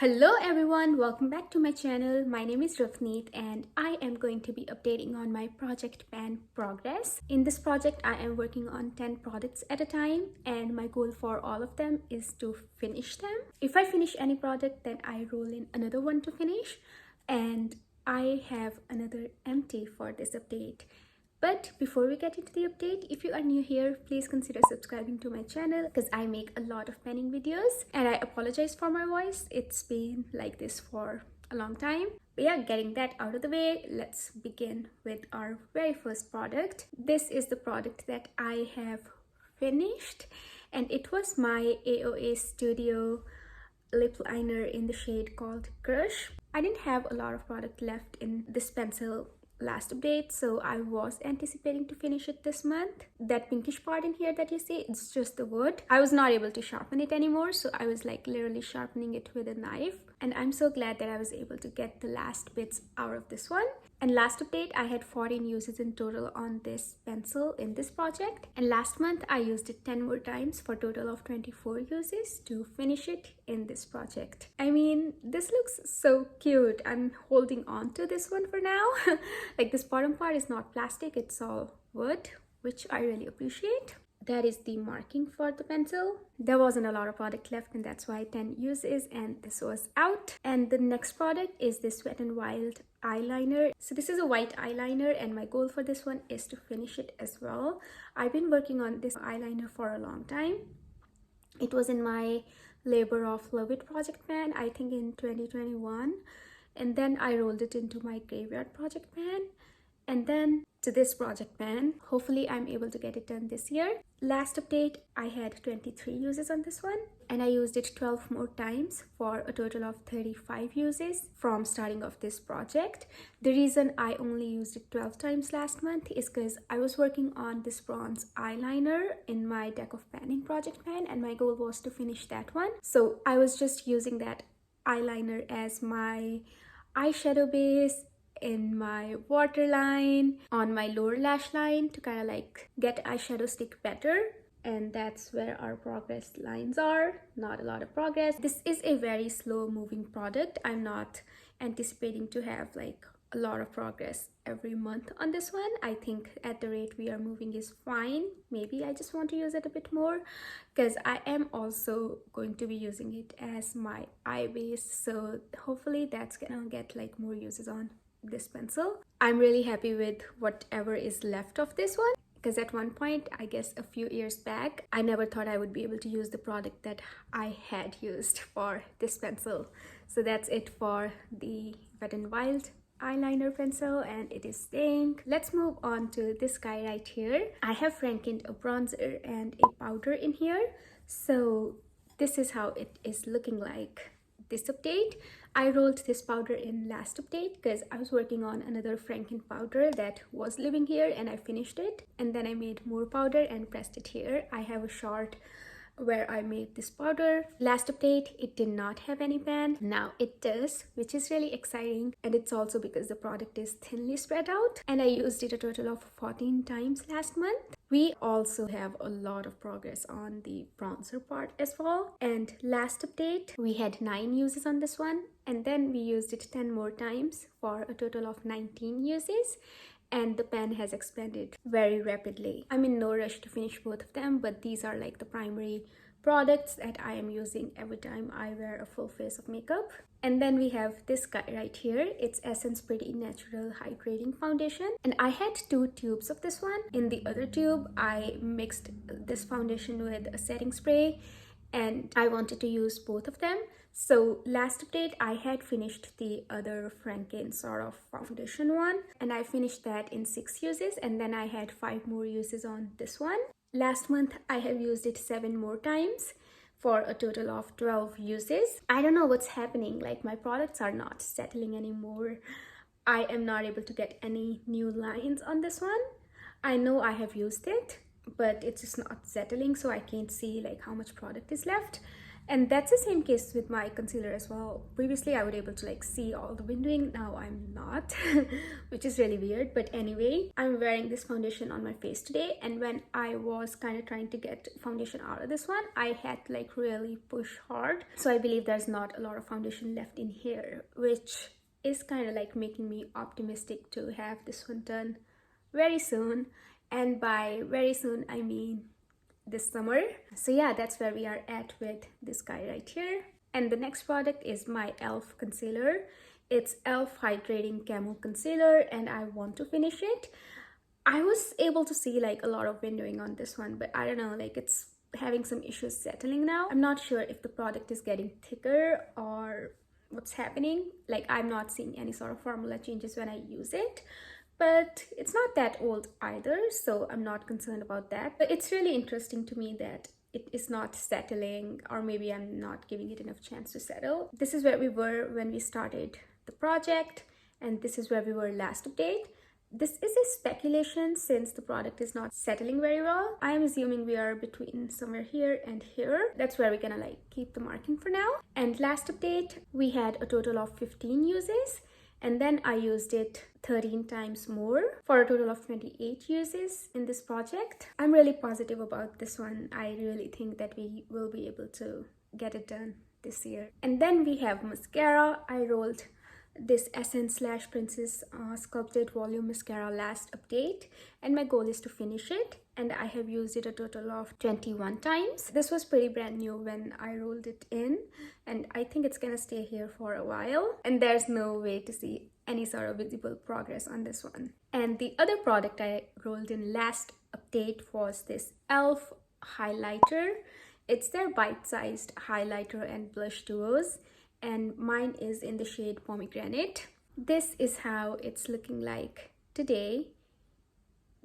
Hello everyone, welcome back to my channel. My name is Rafneet and I am going to be updating on my project pan progress. In this project, I am working on 10 products at a time and my goal for all of them is to finish them. If I finish any product, then I roll in another one to finish, and I have another empty for this update. But before we get into the update, if you are new here, please consider subscribing to my channel because I make a lot of penning videos, and I apologize for my voice. It's been like this for a long time. But yeah, getting that out of the way, let's begin with our very first product. This is the product that I have finished, and it was my AOA Studio lip liner in the shade called Crush. I didn't have a lot of product left in this pencil last update, so I was anticipating to finish it this month. That pinkish part in here that you see, it's just the wood. I was not able to sharpen it anymore, so I was like literally sharpening it with a knife, and I'm so glad that I was able to get the last bits out of this one. And last update, I had 14 uses in total on this pencil in this project, and last month I used it 10 more times for a total of 24 uses to finish it in this project. I mean, this looks so cute. I'm holding on to this one for now. Like, this bottom part is not plastic, it's all wood, which I really appreciate. That is the marking for the pencil. There wasn't a lot of product left, and that's why 10 uses, and this was out. And the next product is this Wet n Wild eyeliner. So this is a white eyeliner, and my goal for this one is to finish it as well. I've been working on this eyeliner for a long time. It was in my Labor of Love It project pan, I think in 2021, and then I rolled it into my Graveyard project pan, and then to this project pan. Hopefully I'm able to get it done this year. Last update, I had 23 uses on this one, and I used it 12 more times for a total of 35 uses from starting of this project. The reason I only used it 12 times last month is because I was working on this bronze eyeliner in my deck of panning project pan, and my goal was to finish that one. So I was just using that eyeliner as my eyeshadow base in my waterline, on my lower lash line, to kind of like get eyeshadow stick better. And that's where our progress lines are. Not a lot of progress. This is a very slow moving product. I'm not anticipating to have like a lot of progress every month on this one. I think at the rate we are moving is fine. Maybe I just want to use it a bit more because I am also going to be using it as my eye base, so hopefully that's gonna get like more uses on this pencil. I'm really happy with whatever is left of this one, because at one point, I guess a few years back, I never thought I would be able to use the product that I had used for this pencil. So that's it for the Wet n Wild eyeliner pencil, and it is staying. Let's move on to this guy right here. I have frankened a bronzer and a powder in here, so this is how it is looking like this update. I rolled this powder in last update because I was working on another Franken powder that was living here, and I finished it, and then I made more powder and pressed it here. I have a short where I made this powder. Last update, it did not have any pan. Now it does, which is really exciting, and it's also because the product is thinly spread out, and I used it a total of 14 times last month. We also have a lot of progress on the bronzer part as well, and last update we had 9 uses on this one, and then we used it 10 more times for a total of 19 uses, and the pan has expanded very rapidly. I'm in no rush to finish both of them, but these are like the primary products that I am using every time I wear a full face of makeup. And then we have this guy right here. It's Essence Pretty Natural Hydrating Foundation, and I had 2 tubes of this one. In the other tube, I mixed this foundation with a setting spray, and I wanted to use both of them. So last update, I had finished the other Franken sort of foundation one, and I finished that in 6 uses, and then I had 5 more uses on this one. Last month, I have used it 7 more times for a total of 12 uses. I don't know what's happening, like my products are not settling anymore. I am not able to get any new lines on this one. I know I have used it, but it's just not settling, so I can't see like how much product is left. And that's the same case with my concealer as well. Previously I would able to like see all the windowing, now I'm not which is really weird. But anyway, I'm wearing this foundation on my face today, and when I was kind of trying to get foundation out of this one, I had to like really push hard. So I believe there's not a lot of foundation left in here, which is kind of like making me optimistic to have this one done very soon. And by very soon I mean this summer. So yeah, that's where we are at with this guy right here. And the next product is my e.l.f. concealer. It's e.l.f. Hydrating Camo Concealer, and I want to finish it. I was able to see like a lot of windowing on this one, but I don't know, like it's having some issues settling now. I'm not sure if the product is getting thicker or what's happening. Like I'm not seeing any sort of formula changes when I use it. But it's not that old either, so I'm not concerned about that. But it's really interesting to me that it is not settling, or maybe I'm not giving it enough chance to settle. This is where we were when we started the project, and this is where we were last update. This is a speculation since the product is not settling very well. I'm assuming we are between somewhere here and here. That's where we're gonna like keep the marking for now. And last update, we had a total of 15 uses. And then I used it 13 times more for a total of 28 uses in this project. I'm really positive about this one. I really think that we will be able to get it done this year. And then we have mascara. I rolled this Essence/Princess Sculpted Volume Mascara last update, and my goal is to finish it, and I have used it a total of 21 times. This was pretty brand new when I rolled it in, and I think it's gonna stay here for a while, and there's no way to see any sort of visible progress on this one. And the other product I rolled in last update was this e.l.f. highlighter. It's their bite-sized highlighter and blush duos, and mine is in the shade Pomegranate. This is how it's looking like today.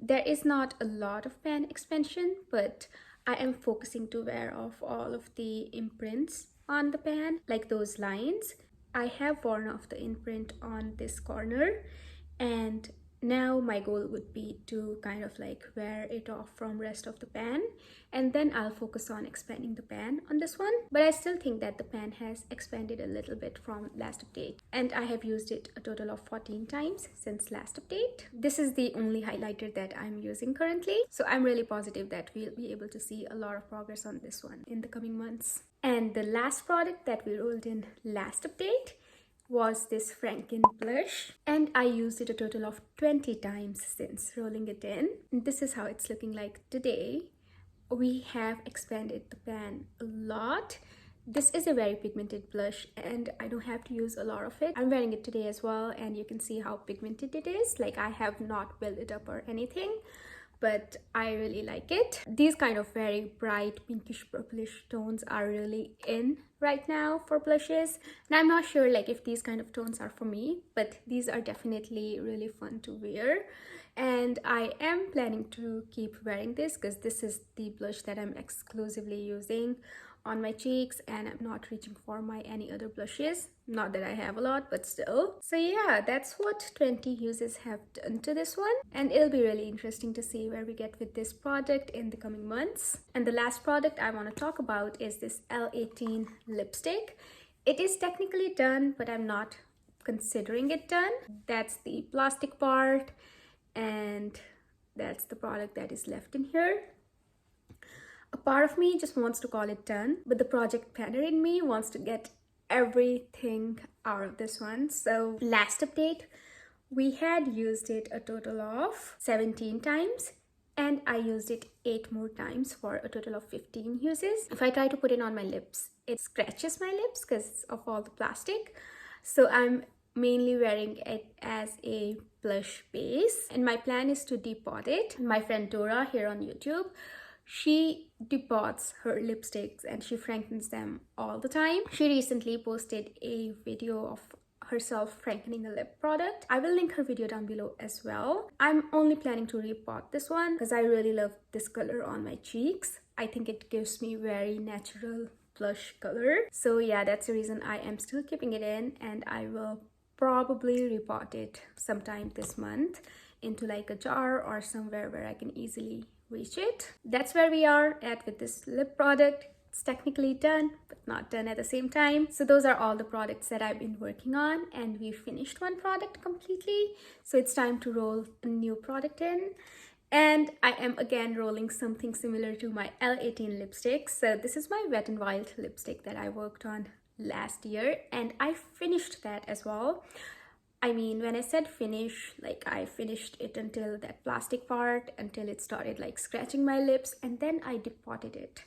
There is not a lot of pan expansion, but I am focusing to wear off all of the imprints on the pan, like those lines. I have worn off the imprint on this corner, and now my goal would be to kind of like wear it off from rest of the pan, and then I'll focus on expanding the pan on this one. But I still think that the pan has expanded a little bit from last update, and I have used it a total of 14 times since last update. This is the only highlighter that I'm using currently, so I'm really positive that we'll be able to see a lot of progress on this one in the coming months. And the last product that we rolled in last update was this Franken blush, and I used it a total of 20 times since rolling it in. And this is how it's looking like today. We have expanded the pan a lot. This is a very pigmented blush, and I don't have to use a lot of it. I'm wearing it today as well, and you can see how pigmented it is. Like I have not built it up or anything, but I really like it. These kind of very bright pinkish purplish tones are really in right now for blushes, and I'm not sure like if these kind of tones are for me, but these are definitely really fun to wear, and I am planning to keep wearing this because this is the blush that I'm exclusively using on my cheeks, and I'm not reaching for my any other blushes. Not that I have a lot, but still. So yeah, that's what 20 uses have done to this one, and it'll be really interesting to see where we get with this product in the coming months. And the last product I want to talk about is this L18 lipstick. It is technically done, but I'm not considering it done. That's the plastic part, and that's the product that is left in here. A part of me just wants to call it done, but the project planner in me wants to get everything out of this one. So last update, we had used it a total of 17 times, and I used it 8 more times for a total of 15 uses. If I try to put it on my lips, it scratches my lips because of all the plastic. So I'm mainly wearing it as a blush base, and my plan is to depot it. My friend Dora here on YouTube, she depots her lipsticks and she frankens them all the time. She recently posted a video of herself frankening a lip product. I will link her video down below as well. I'm only planning to repot this one because I really love this color on my cheeks. I think it gives me very natural blush color. So yeah, that's the reason I am still keeping it in, and I will probably repot it sometime this month into like a jar or somewhere where I can easily reach it. That's where we are at with this lip product. it's technically done, but not done at the same time. So those are all the products that I've been working on, and we finished one product completely. So it's time to roll a new product in. And I am again rolling something similar to my L18 lipstick. So this is my Wet n Wild lipstick that I worked on last year, and I finished that as well. I mean, when I said finish, like I finished it until that plastic part, until it started like scratching my lips, and then I depotted it.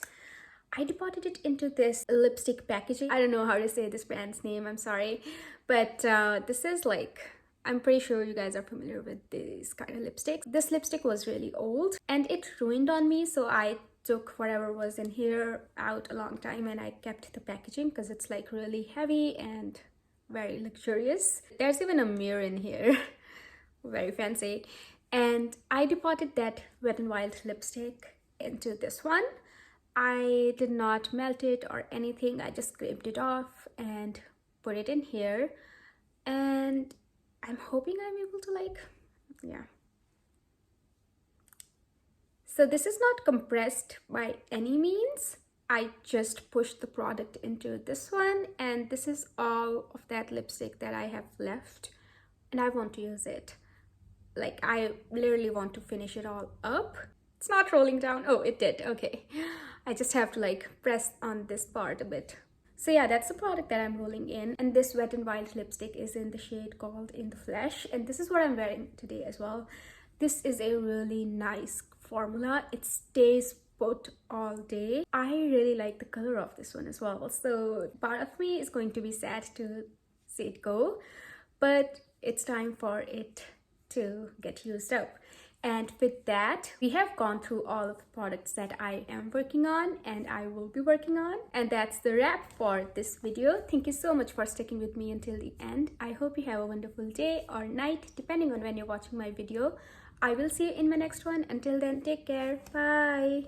I depotted it into this lipstick packaging. I don't know how to say this brand's name, I'm sorry. But this is like, I'm pretty sure you guys are familiar with these kind of lipsticks. This lipstick was really old and it ruined on me, so I took whatever was in here out a long time and I kept the packaging because it's like really heavy and very luxurious. There's even a mirror in here. Very fancy. And I depotted that Wet n Wild lipstick into this one. I did not melt it or anything. I just scraped it off and put it in here. And I'm hoping I'm able to like, yeah. So this is not compressed by any means. I just pushed the product into this one, and this is all of that lipstick that I have left, and I want to use it. Like, I literally want to finish it all up. It's not rolling down. Oh, it did. Okay. I just have to like press on this part a bit. So yeah, that's the product that I'm rolling in, and this Wet n Wild lipstick is in the shade called In the Flesh, and this is what I'm wearing today as well. This is a really nice formula. It stays put all day. I really like the color of this one as well, so part of me is going to be sad to see it go, but it's time for it to get used up. And with that, we have gone through all of the products that I am working on and I will be working on. And that's the wrap for this video. Thank you so much for sticking with me until the end. I hope you have a wonderful day or night, depending on when you're watching my video. I will see you in my next one. Until then, take care. Bye.